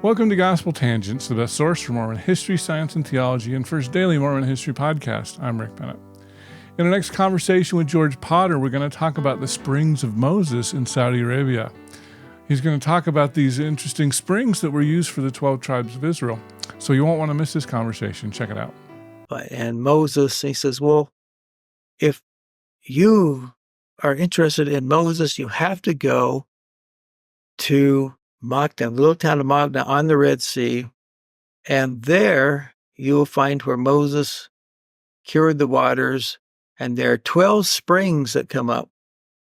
Welcome to Gospel Tangents, the best source for Mormon history, science, and theology, and first daily Mormon history podcast. I'm Rick Bennett. In our next conversation with George Potter, we're going to talk about the springs of Moses in Saudi Arabia. He's going to talk about these interesting springs that were used for the 12 tribes of Israel. So you won't want to miss this conversation. Check it out. And Moses, he says, well, if you are interested in Moses, you have to go to Magna, the little town of Magna on the Red Sea, and there you will find where Moses cured the waters, and there are 12 springs that come up,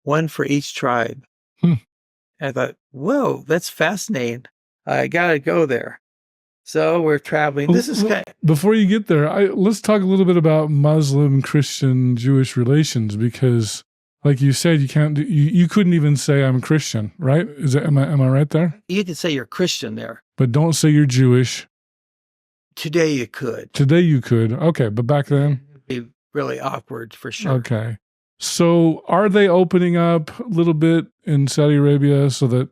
one for each tribe. And I thought, whoa, that's fascinating. I got to go there. So we're traveling. Before you get there, let's talk a little bit about Muslim, Christian, Jewish relations, because like you said, you couldn't even say I'm Christian, right? Am I right there? You could say you're Christian there. But don't say you're Jewish. Today you could. Today you could. Okay, but back then? It'd be really awkward for sure. Okay. So are they opening up a little bit in Saudi Arabia so that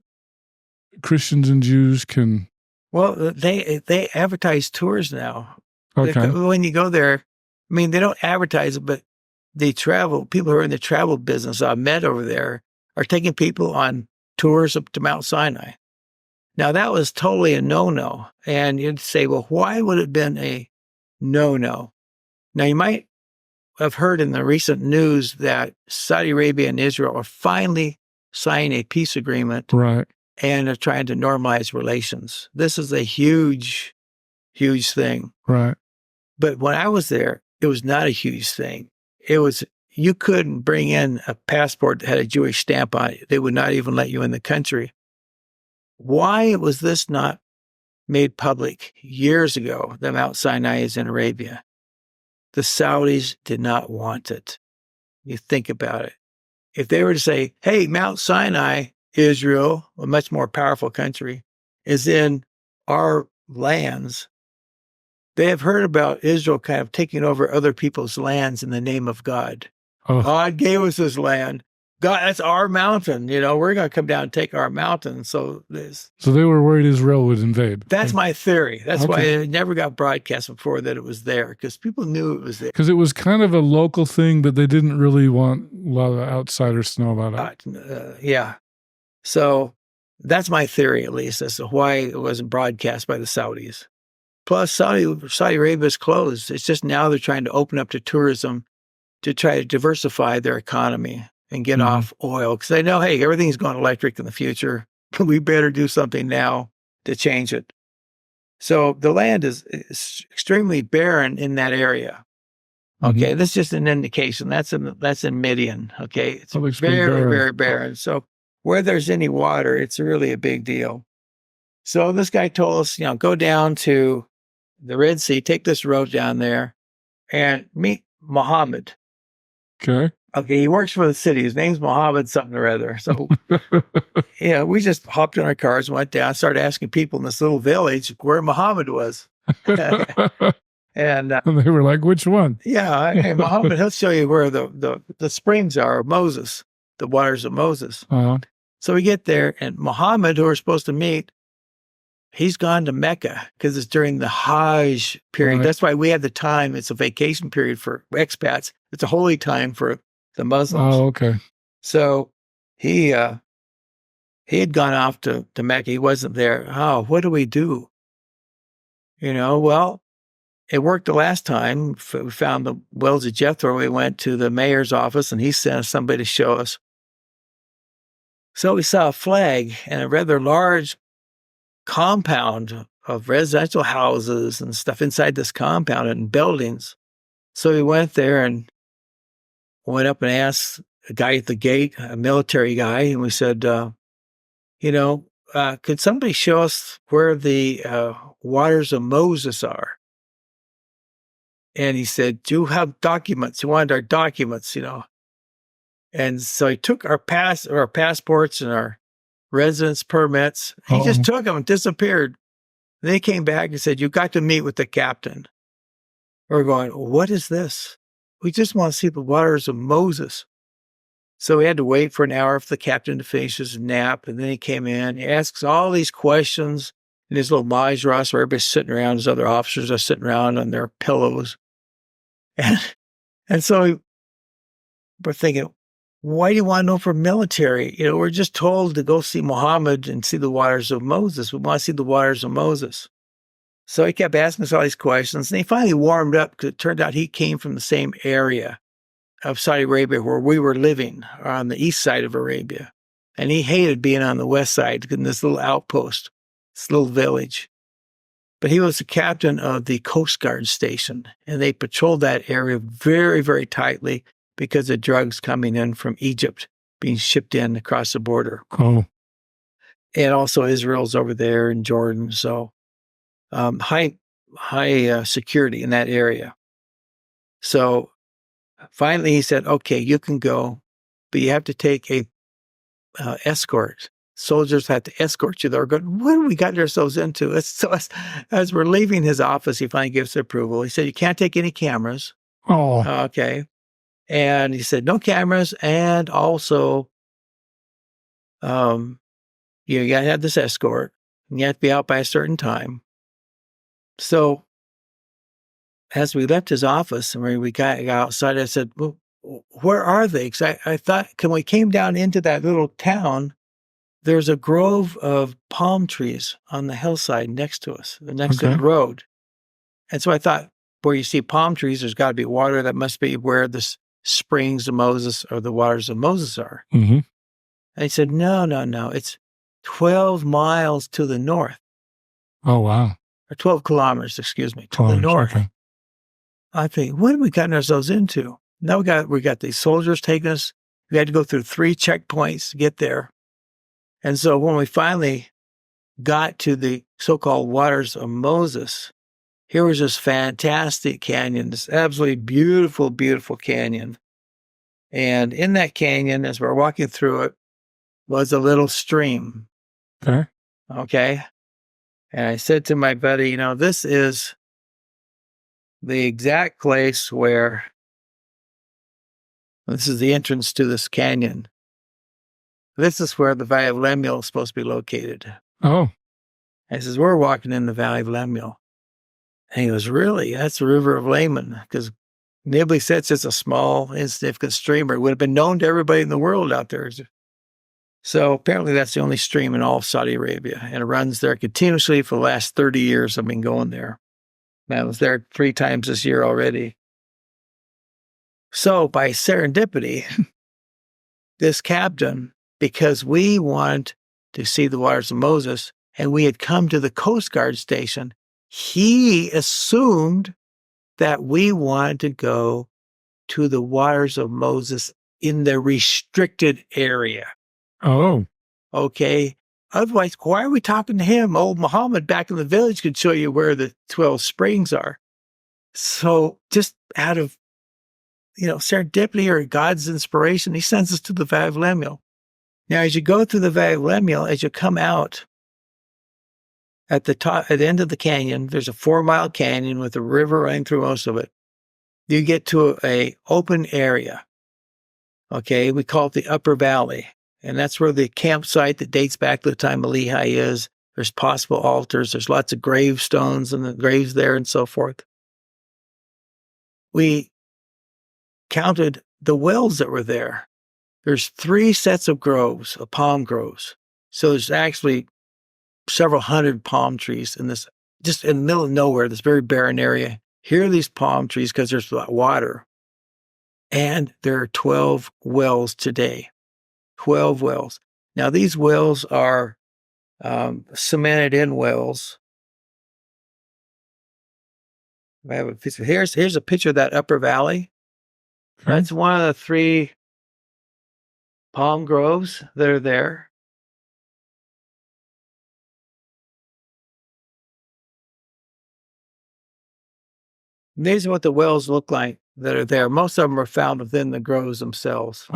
Christians and Jews can... Well, they advertise tours now. Okay. When you go there, I mean, they don't advertise it, but people who are in the travel business I've met over there are taking people on tours up to Mount Sinai. Now, that was totally a no-no. And you'd say, well, why would it have been a no-no? Now, you might have heard in the recent news that Saudi Arabia and Israel are finally signing a peace agreement. Right. And are trying to normalize relations. This is a huge, huge thing. Right. But when I was there, it was not a huge thing. You couldn't bring in a passport that had a Jewish stamp on it. They would not even let you in the country. Why was this not made public years ago that Mount Sinai is in Arabia? The Saudis did not want it. You think about it. If they were to say, hey, Mount Sinai, Israel, a much more powerful country, is in our lands, they have heard about Israel kind of taking over other people's lands in the name of God. Oh. God gave us this land. God, that's our mountain. We're going to come down and take our mountain. So they were worried Israel would invade. That's my theory. That's why it never got broadcast before that it was there, because people knew it was there. Because it was kind of a local thing, but they didn't really want a lot of outsiders to know about it. Yeah. So that's my theory, at least, as to why it wasn't broadcast by the Saudis. Plus, Saudi Arabia is closed. It's just now they're trying to open up to tourism to try to diversify their economy and get off oil. Because they know, hey, everything's going electric in the future. We better do something now to change it. So the land is extremely barren in that area. Okay, that's just an indication. That's in Midian. Okay, it's very, very barren. So where there's any water, it's really a big deal. So this guy told us, go down to the Red Sea, take this road down there, and meet Muhammad. Okay. Okay, he works for the city. His name's Muhammad something or other. So, we just hopped in our cars, went down, started asking people in this little village where Muhammad was. And they were like, which one? Yeah, hey, Muhammad, he'll show you where the springs are of Moses, the waters of Moses. Uh-huh. So we get there, and Muhammad, who we're supposed to meet, he's gone to Mecca because it's during the Hajj period. Right. That's why we have the time. It's a vacation period for expats. It's a holy time for the Muslims. Oh, okay. So he had gone off to Mecca. He wasn't there. Oh, what do we do? Well, it worked the last time. We found the wells of Jethro. We went to the mayor's office, and he sent us somebody to show us. So we saw a flag and a rather large compound of residential houses and stuff inside this compound and buildings. So we went there and went up and asked a guy at the gate, a military guy, and we said, could somebody show us where the waters of Moses are? And he said, do you have documents? He wanted our documents, And so he took our passports and our residence permits. He just took them and disappeared. Then he came back and said, you got to meet with the captain. We're going, what is this? We just want to see the waters of Moses. So we had to wait for an hour for the captain to finish his nap. And then he came in, he asks all these questions. in his little majras where everybody's sitting around, his other officers are sitting around on their pillows. And so we're thinking, why do you want to know for military? We're just told to go see Muhammad and see the waters of Moses. We want to see the waters of Moses. So he kept asking us all these questions, and he finally warmed up because it turned out he came from the same area of Saudi Arabia where we were living, on the east side of Arabia. And he hated being on the west side in this little outpost, this little village. But he was the captain of the Coast Guard station, and they patrolled that area very, very tightly because of drugs coming in from Egypt being shipped in across the border. Oh. And also Israel's over there and Jordan. So high security in that area. So finally he said, okay, you can go, but you have to take a escort. Soldiers had to escort you. They were going, what have we gotten ourselves into? So as we're leaving his office, he finally gives approval. He said, you can't take any cameras. Oh. Okay. And he said, no cameras. And also, you got to have this escort. And you have to be out by a certain time. So as we left his office and we got outside, I said, well, where are they? Because I thought, when we came down into that little town, there's a grove of palm trees on the hillside next to us, next to the road. And so I thought, where you see palm trees, there's got to be water. That must be where the springs of Moses or the waters of Moses are. Mm-hmm. And he said, no. It's 12 miles to the north. Oh, wow. Or 12 kilometers, excuse me, to the north. Okay. I think, what have we gotten ourselves into? Now we got these soldiers taking us. We had to go through 3 checkpoints to get there. And so when we finally got to the so-called waters of Moses, here was this fantastic canyon, this absolutely beautiful, beautiful canyon. And in that canyon, as we're walking through it, was a little stream. Okay. And I said to my buddy, this is the exact place where this is the entrance to this canyon. This is where the Valley of Lemuel is supposed to be located. Oh. I says, we're walking in the Valley of Lemuel. And he goes, really? That's the river of Laman. Because Nibley said it's just a small, insignificant stream, or it would have been known to everybody in the world out there. So apparently that's the only stream in all of Saudi Arabia. And it runs there continuously for the last 30 years. I've been going there. And I was there 3 times this year already. So by serendipity, this captain, because we wanted to see the waters of Moses, and we had come to the Coast Guard station, he assumed that we wanted to go to the waters of Moses in the restricted area. Oh. Okay. Otherwise, why are we talking to him? Old Muhammad back in the village could show you where the 12 springs are. So just out of, serendipity or God's inspiration, he sends us to the Valley of Lemuel. Now, as you go through the Valley of Lemuel, as you come out at the end of the canyon, there's a 4-mile canyon with a river running through most of it. You get to a open area. Okay. We call it the Upper Valley. And that's where the campsite that dates back to the time of Lehi is. There's possible altars. There's lots of gravestones and the graves there and so forth. We counted the wells that were there. There's 3 sets of groves, of palm groves. So there's actually several hundred palm trees in this, just in the middle of nowhere, this very barren area. Here are these palm trees because there's water. And there are 12 wells today. 12 wells. Now, these wells are cemented in wells. I have a picture. Here's a picture of that Upper Valley. Okay. That's one of the 3 palm groves that are there. And these are what the wells look like that are there. Most of them are found within the groves themselves.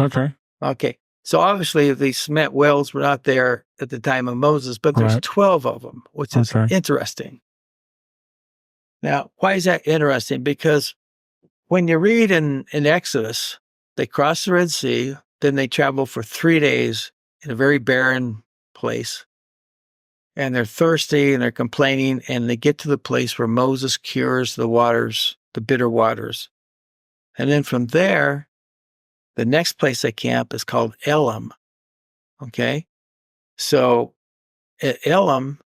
Okay. So obviously these cement wells were not there at the time of Moses, but there's 12 of them, which is interesting. Now, why is that interesting? Because when you read in Exodus, they cross the Red Sea, then they travel for 3 days in a very barren place. and they're thirsty and they're complaining, and they get to the place where Moses cures the waters, the bitter waters. And then from there, the next place they camp is called Elim. Okay. So at Elim,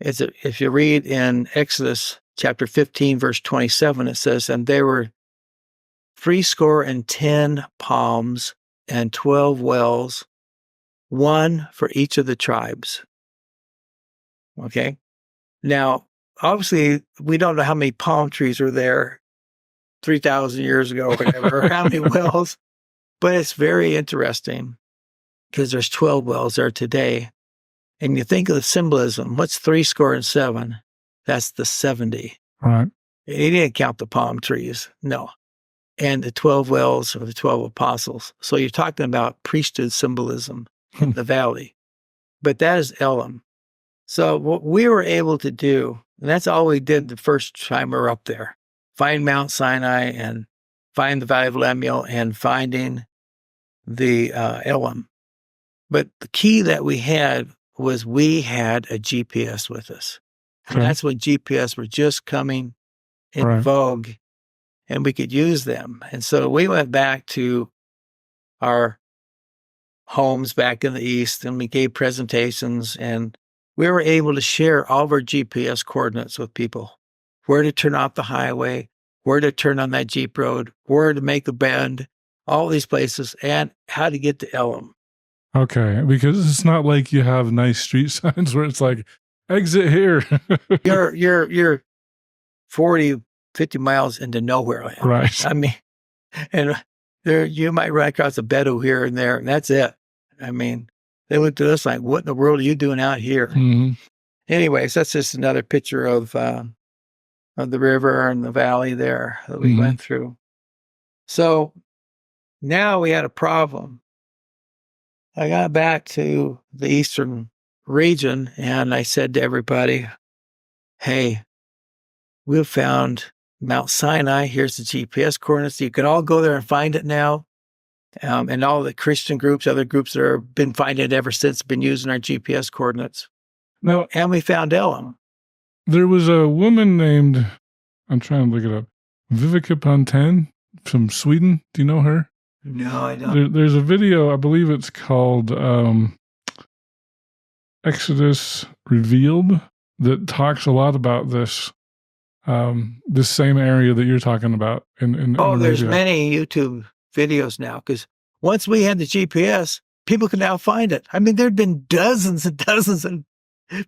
if you read in Exodus chapter 15, verse 27, it says, and there were 70 palms and 12 wells, one for each of the tribes. Okay. Now, obviously, we don't know how many palm trees were there 3,000 years ago or whatever, or how many wells, but it's very interesting because there's 12 wells there today. And you think of the symbolism. What's 70? That's the 70. Right. He didn't count the palm trees. No. And the 12 wells are the 12 apostles. So you're talking about priesthood symbolism in the valley. But that is Elim. So what we were able to do, and that's all we did the first time we were up there, find Mount Sinai and find the Valley of Lemuel and finding the Elim. But the key that we had was we had a GPS with us. And that's when GPS were just coming in vogue, and we could use them. And so we went back to our homes back in the East, and we gave presentations, and we were able to share all of our GPS coordinates with people, where to turn off the highway, where to turn on that Jeep road, where to make a bend, all these places, and how to get to Elim. Okay, because it's not like you have nice street signs where it's like, exit here. You're 40, 50 miles into nowhere land. Right. I mean, and there you might run across a Bedouin here and there, and that's it. I mean, they looked at us like, what in the world are you doing out here? Mm-hmm. Anyways, that's just another picture of the river and the valley there that we went through. So now we had a problem. I got back to the eastern region and I said to everybody, hey, we've found Mount Sinai. Here's the GPS coordinates. You can all go there and find it now. And all the Christian groups, other groups that have been finding it ever since, have been using our GPS coordinates. Now, and we found Elim. There was a woman named, I'm trying to look it up, Vivica Ponten from Sweden. Do you know her? No, I don't. There's a video, I believe it's called Exodus Revealed, that talks a lot about this same area that you're talking about. There's many YouTube videos now, because once we had the GPS, people can now find it. I mean, there'd been dozens and dozens of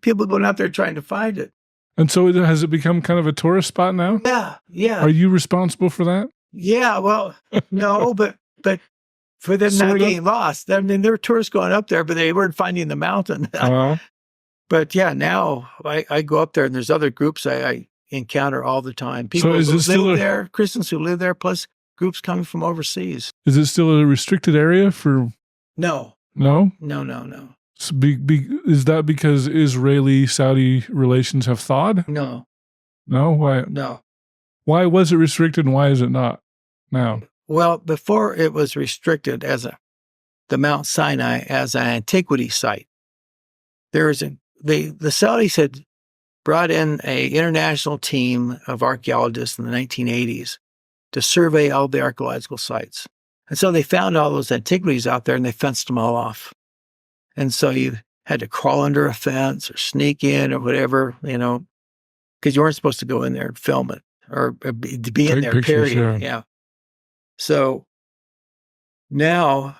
people going out there trying to find it. And so has it become kind of a tourist spot now? Yeah. Are you responsible for that? Yeah, well, no, but for them not getting lost. I mean, there were tourists going up there, but they weren't finding the mountain. But yeah, now I go up there and there's other groups I encounter all the time. People who live there, Christians who live there, plus groups coming from overseas. Is it still a restricted area for? No. No? No. So is that because Israeli-Saudi relations have thawed? No. No? Why? No. Why was it restricted and why is it not now? Well, before it was restricted as the Mount Sinai as an antiquity site. The Saudis had brought in an international team of archaeologists in the 1980s to survey all the archaeological sites. And so they found all those antiquities out there and they fenced them all off. And so you had to crawl under a fence or sneak in or whatever, because you weren't supposed to go in there and film it or be in there, period. Yeah. So now,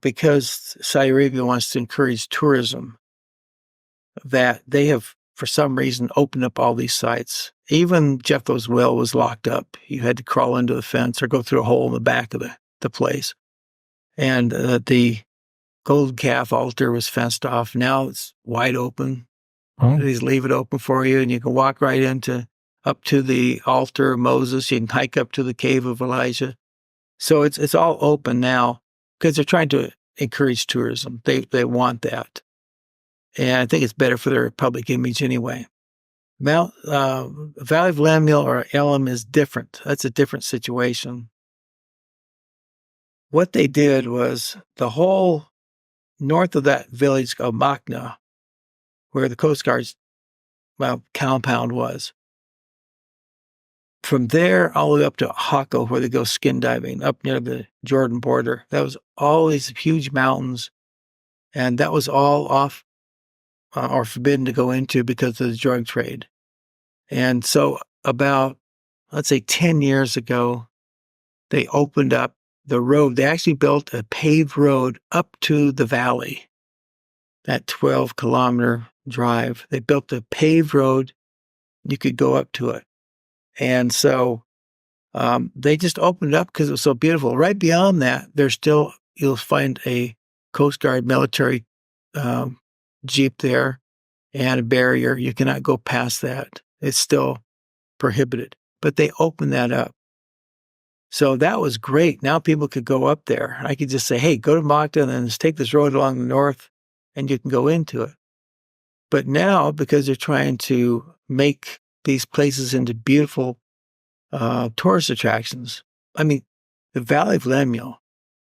because Saudi Arabia wants to encourage tourism, that they have, for some reason, opened up all these sites. Even Jethro's Well was locked up. You had to crawl into the fence or go through a hole in the back of the place. And the gold calf altar was fenced off. Now it's wide open. Oh. They just leave it open for you, and you can walk right up to the altar of Moses. You can hike up to the cave of Elijah. So it's all open now because they're trying to encourage tourism. They want that. And I think it's better for their public image anyway. Valley of Lemuel or Elim is different. That's a different situation. What they did was the whole north of that village called Machna where the Coast Guard's compound was. From there, all the way up to Hako, where they go skin diving, up near the Jordan border. That was all these huge mountains, and that was all off or forbidden to go into because of the drug trade. And so about, let's say 10 years ago, they opened up the road. They actually built a paved road up to the valley, that 12-kilometer drive. They built a paved road. You could go up to it. And so they just opened it up because it was so beautiful. Right beyond that, you'll find a Coast Guard military Jeep there and a barrier. You cannot go past that. It's still prohibited. But they opened that up. So that was great. Now people could go up there. I could just say, hey, go to Magda and then just take this road along the north and you can go into it. But now, because they're trying to make these places into beautiful tourist attractions, I mean, the Valley of Lemuel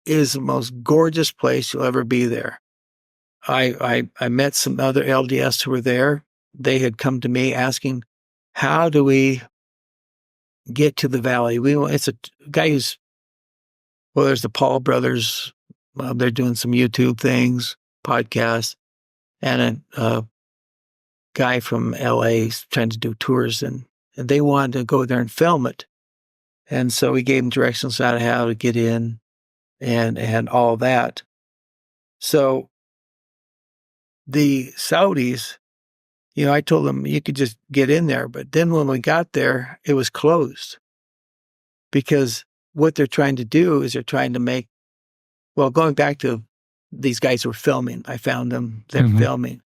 is the most gorgeous place you'll ever be there. I met some other LDS who were there. They had come to me asking, how do we get to the valley? It's a guy there's the Paul brothers. They're doing some YouTube things, podcasts, and a guy from LA trying to do tours, and they wanted to go there and film it. And so we gave them directions on how to get in and all that. So the Saudis, I told them you could just get in there. But then when we got there, it was closed because what they're trying to do is they're trying to make, going back to these guys who were filming. I found them. They're filming.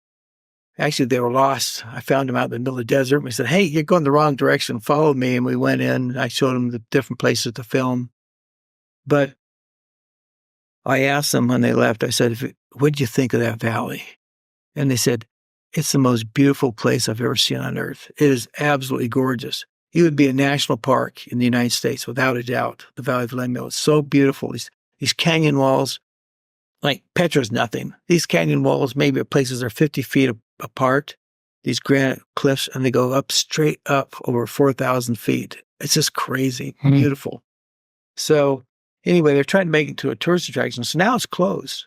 Actually, they were lost. I found them out in the middle of the desert. And we said, hey, you're going the wrong direction. Follow me. And we went in. I showed them the different places to film. But I asked them when they left, I said, what did you think of that valley? And they said, it's the most beautiful place I've ever seen on earth. It is absolutely gorgeous. It would be a national park in the United States, without a doubt. The Valley of Lemuel is so beautiful. These canyon walls, like Petra's nothing. These canyon walls, maybe at places are 50 feet apart, these granite cliffs, and they go up straight up over 4,000 feet. It's just crazy, beautiful. So anyway, they're trying to make it to a tourist attraction. So now it's closed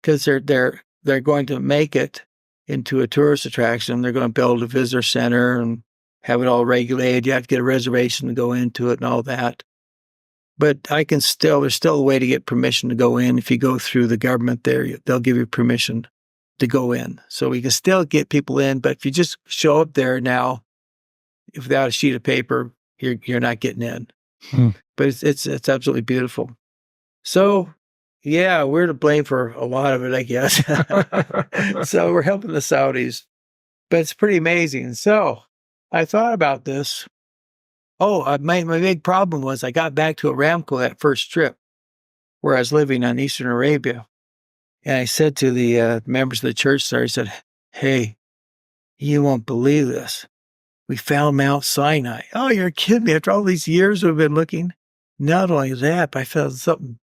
because they're going to make it into a tourist attraction. They're going to build a visitor center and have it all regulated. You have to get a reservation to go into it and all that. But there's still a way to get permission to go in. If you go through the government there, they'll give you permission to go in. So we can still get people in, but if you just show up there now without a sheet of paper, you're not getting in. But it's absolutely beautiful. So yeah, we're to blame for a lot of it, I guess. So we're helping the Saudis, but it's pretty amazing. So I thought about this. My big problem was I got back to Aramco that first trip where I was living on Eastern Arabia. And I said to the members of the church there, I said, hey, you won't believe this. We found Mount Sinai. Oh, you're kidding me. After all these years we've been looking. Not only that, but I found something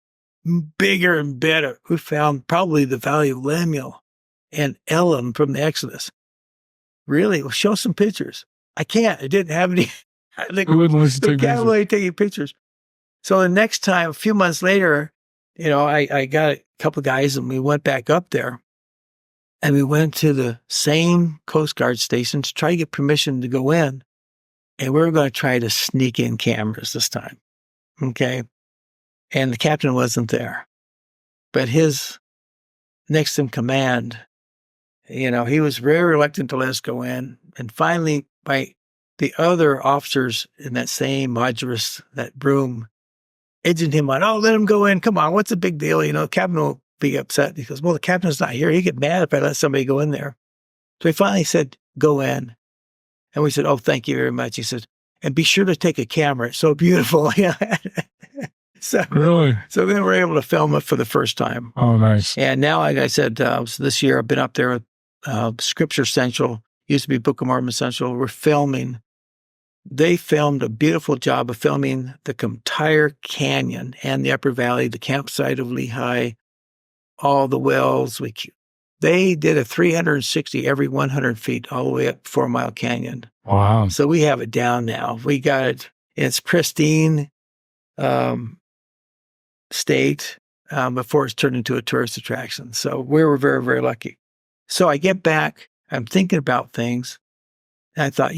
bigger and better. We found probably the Valley of Lemuel and Elam from the Exodus. Really? Well, show some pictures. I can't. I didn't have any. I think we can't really take pictures. So the next time, a few months later, I got a couple of guys and we went back up there and we went to the same Coast Guard station to try to get permission to go in. And we were going to try to sneak in cameras this time. Okay. And the captain wasn't there, but his next in command, he was very reluctant to let us go in. And finally, by the other officers in that same modulus, that room, edging him on, let him go in. Come on, what's the big deal? The captain will be upset. He goes, well, the captain's not here. He'd get mad if I let somebody go in there. So he finally said, go in. And we said, oh, thank you very much. He said, and be sure to take a camera. It's so beautiful. So, really? So then we're able to film it for the first time. Oh, nice. And now, like I said, so this year I've been up there with Scripture Central, used to be Book of Mormon Central. We're filming. They filmed a beautiful job of filming the entire canyon and the upper valley, the campsite of Lehi, all the wells. They did a 360 every 100 feet all the way up 4 Mile Canyon. Wow. So we have it down now. We got it. It's pristine state before it's turned into a tourist attraction. So we were very, very lucky. So I get back. I'm thinking about things. And I thought,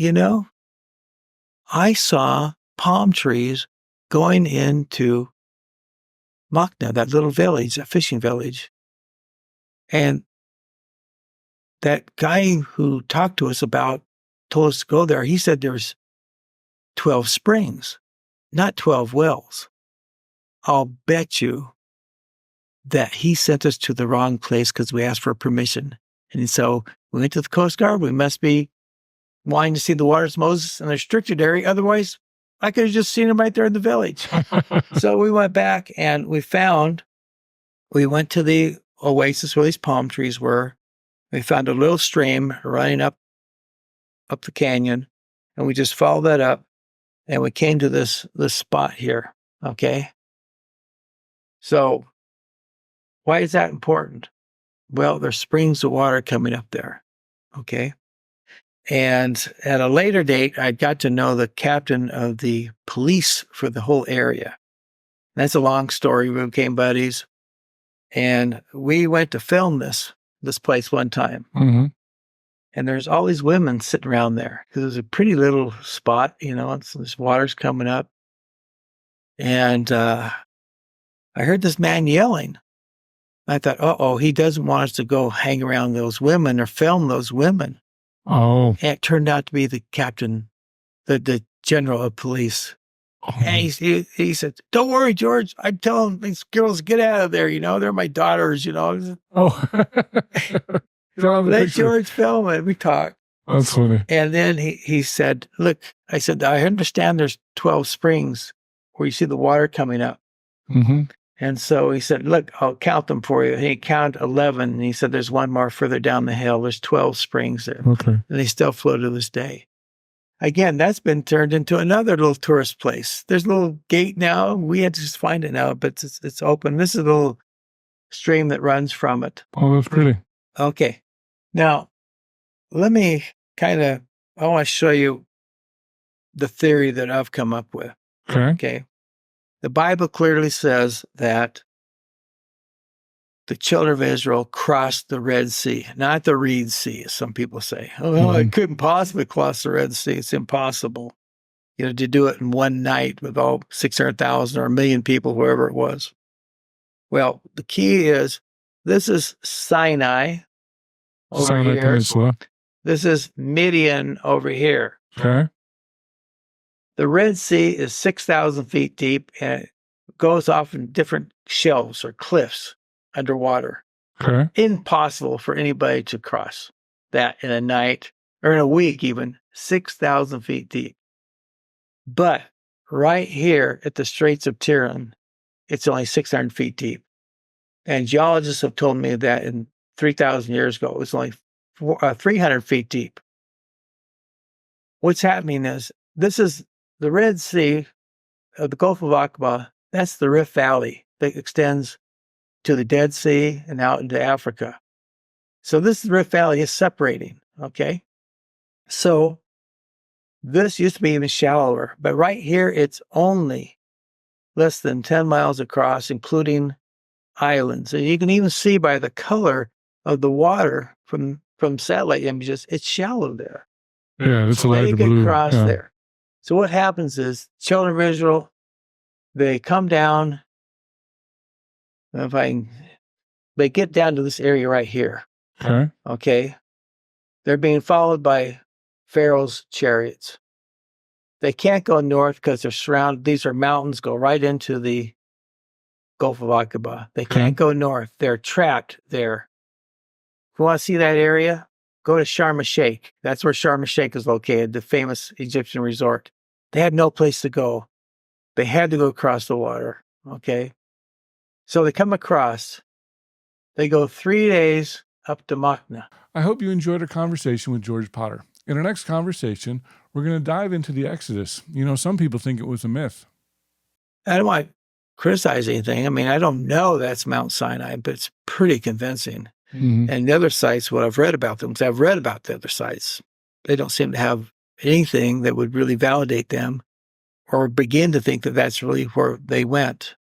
I saw palm trees going into Makna, that little village, a fishing village. And that guy who talked to us told us to go there. He said there's 12 springs, not 12 wells. I'll bet you that he sent us to the wrong place because we asked for permission. And so we went to the Coast Guard. We must be wanting to see the waters of Moses in a restricted area. Otherwise, I could have just seen him right there in the village. So we went back and we went to the oasis where these palm trees were. We found a little stream running up the canyon, and we just followed that up, and we came to this spot here, okay? So why is that important? Well, there's springs of water coming up there, okay? And at a later date, I got to know the captain of the police for the whole area. That's a long story. We became buddies, and we went to film this place one time. Mm-hmm. And there's all these women sitting around there because it's a pretty little spot, this water's coming up. And I heard this man yelling. I thought, he doesn't want us to go hang around those women or film those women. Oh. And it turned out to be the captain, the general of police. Oh. And he said, "Don't worry, George. I'm telling these girls, get out of there. They're my daughters, Oh. Let George film it. We talked. That's funny. And then he said, look, I said, I understand there's 12 springs where you see the water coming up. Mm-hmm. And so he said, look, I'll count them for you. And he counted 11. And he said, there's one more further down the hill. There's 12 springs there. Okay. And they still flow to this day. Again, that's been turned into another little tourist place. There's a little gate now. We had to just find it now, but it's open. This is a little stream that runs from it. Oh, that's pretty. Okay. Now, let me I want to show you the theory that I've come up with. Okay. The Bible clearly says that the children of Israel crossed the Red Sea, not the Reed Sea, as some people say. It couldn't possibly cross the Red Sea. It's impossible, to do it in one night with all 600,000 or 1 million people, whoever it was. Well, the key is this is Sinai over here. Peninsula. This is Midian over here. Okay. The Red Sea is 6,000 feet deep, and it goes off in different shelves or cliffs underwater. Okay. Impossible for anybody to cross that in a night or in a week even, 6,000 feet deep. But right here at the Straits of Tiran, it's only 600 feet deep. And geologists have told me that in 3,000 years ago, it was only 300 feet deep. What's happening is this is the Red Sea, the Gulf of Aqaba. That's the Rift Valley that extends to the Dead Sea and out into Africa. So this Rift Valley is separating, okay? So this used to be even shallower, but right here it's only less than 10 miles across, including islands. And you can even see by the color of the water from satellite images, it's shallow there. Yeah, it's a lighter blue. They could cross yeah. there. So what happens is children of Israel, they come down. They get down to this area right here. Okay. They're being followed by Pharaoh's chariots. They can't go north because they're surrounded. These are mountains, go right into the Gulf of Aqaba. They can't go north. They're trapped there. If you want to see that area, go to Sharm el-Sheikh. That's where Sharm el-Sheikh is located, the famous Egyptian resort. They had no place to go. They had to go across the water, okay? So they come across. They go 3 days up to Makna. I hope you enjoyed our conversation with George Potter. In our next conversation, we're going to dive into the Exodus. Some people think it was a myth. I don't want to criticize anything. I mean, I don't know that's Mount Sinai, but it's pretty convincing. Mhm. And the other sites, what I've read about them, because I've read about the other sites, they don't seem to have anything that would really validate them or begin to think that that's really where they went.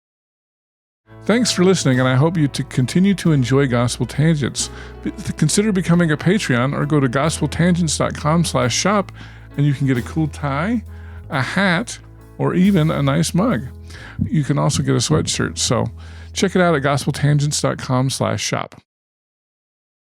Thanks for listening, and I hope you to continue to enjoy Gospel Tangents. Consider becoming a Patreon or go to gospeltangents.com/shop, and you can get a cool tie, a hat, or even a nice mug. You can also get a sweatshirt. So check it out at gospeltangents.com/shop.